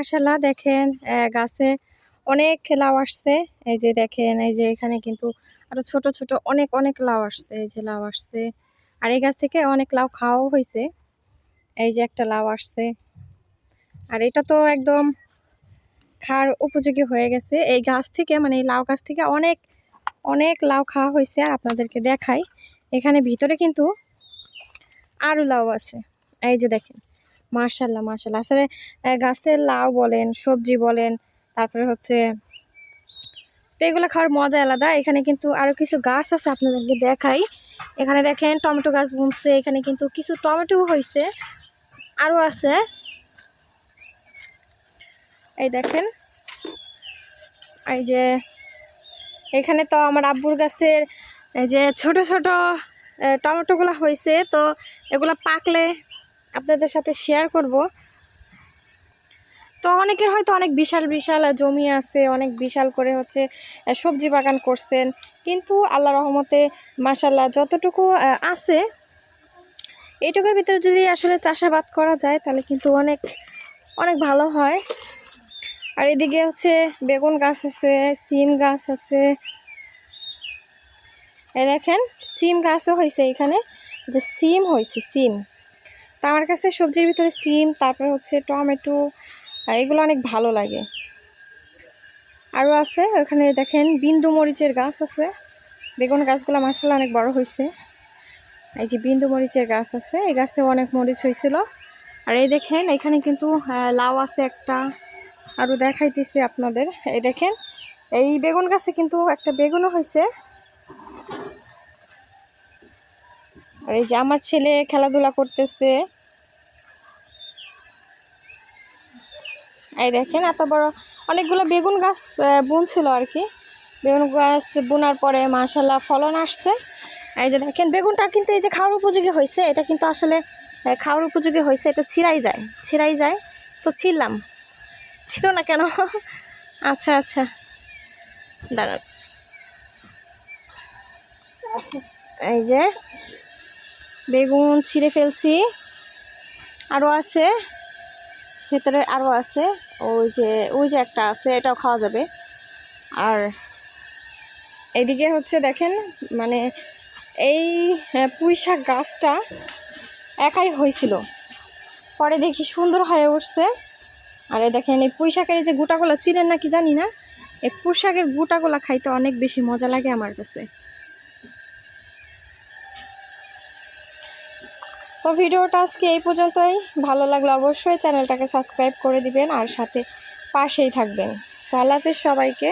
মাশাআল্লাহ দেখেন গাছে অনেক লাউ আসছে। এই যে দেখেন, এই যে এখানে কিন্তু আরো ছোট ছোট অনেক অনেক লাউ আসছে। এই যে লাউ আসছে, আর এই গাছ থেকে অনেক লাউ খাওয়াও হয়েছে। এই যে একটা লাউ আসছে, আর এটা তো একদম খাওয়ার উপযোগী হয়ে গেছে। এই গাছ থেকে মানে এই লাউ গাছ থেকে অনেক অনেক লাউ খাওয়া হয়েছে। আর আপনাদেরকে দেখাই, এখানে ভিতরে কিন্তু আরও লাউ আছে। এই যে দেখেন, মাশাআল্লাহ মাশাআল্লাহ। আসলে গাছের লাউ বলেন, সবজি বলেন, তারপরে হচ্ছে তো এগুলো খাওয়ার মজা আলাদা। এখানে কিন্তু আরও কিছু গাছ আছে, আপনাদেরকে দেখাই। এখানে দেখেন টমেটো গাছ বুনছে, এখানে কিন্তু কিছু টমেটো হয়েছে, আরও আছে। এই দেখেন, এই যে এখানে তো আমার আব্বুর গাছের এই যে ছোট ছোট টমেটোগুলো হয়েছে, তো এগুলো পাকলে আপনাদের সাথে শেয়ার করব। তো অনেকের হয়তো অনেক বিশাল বিশাল জমি আছে, অনেক বিশাল করে হচ্ছে সবজি বাগান করছেন, কিন্তু আল্লাহ রহমতে মাশাআল্লাহ যতটুকু আছে এইটুকুর ভিতরে যদি আসলে চাষাবাদ করা যায় তাহলে কিন্তু অনেক অনেক ভালো হয়। আর এদিকে হচ্ছে বেগুন গাছ আছে, সিম গাছ আছে। এই দেখেন সিম গাছও হয়েছে এখানে, যে সিম হয়েছে সিম। তা আমার কাছে সবজির ভিতরে সিম, তারপরে হচ্ছে টমেটো, এগুলো অনেক ভালো লাগে। আরও আছে ওখানে দেখেন বিন্দু মরিচের গাছ আছে। বেগুন গাছগুলো মাশাআল্লাহ অনেক বড় হয়েছে। এই যে বিন্দু মরিচের গাছ আছে, এই গাছে অনেক মরিচ হয়েছিল। আর এই দেখেন এখানে কিন্তু লাউ আছে একটা, আরও দেখাইতেছি আপনাদের। এই দেখেন এই বেগুন গাছে কিন্তু একটা বেগুনও হয়েছে। আর এই যে আমার ছেলে খেলাধুলা করতেছে। এই দেখেন এত বড় অনেকগুলো বেগুন গাছ বুনছিল আর কি। বেগুন গাছ বোনার পরে মাশাআল্লাহ ফলন আসছে। এই যে দেখেন বেগুনটা কিন্তু এই যে খাওয়ার উপযোগী হয়েছে, এটা কিন্তু আসলে খাওয়ার উপযোগী হয়েছে। এটা ছিঁড়াই যায় তো ছিঁড়লাম, ছিল না কেন? আচ্ছা আচ্ছা, দাঁড়ান। এই যে বেগুন ছিঁড়ে ফেলছি, আরও আছে ভেতরে, আরও আছে। ওই যে একটা আছে, এটাও খাওয়া যাবে। আর এদিকে হচ্ছে দেখেন মানে এই পুঁই শাক গাছটা একাই হয়েছিল, পরে দেখি সুন্দর হয়ে উঠছে। আর এই দেখেন এই পুঁই শাকের এই যে গোটাগুলো চিনেন নাকি জানি না, এই পুঁই শাকের গোটাগুলো খাইতে অনেক বেশি মজা লাগে আমার কাছে। তো ভিডিওটা আজকে এই পর্যন্তই। ভালো লাগলে অবশ্যই চ্যানেলটাকে সাবস্ক্রাইব করে দিবেন আর সাথে পাশেই থাকবেন। তো আল্লাহ হাফেজ সবাইকে।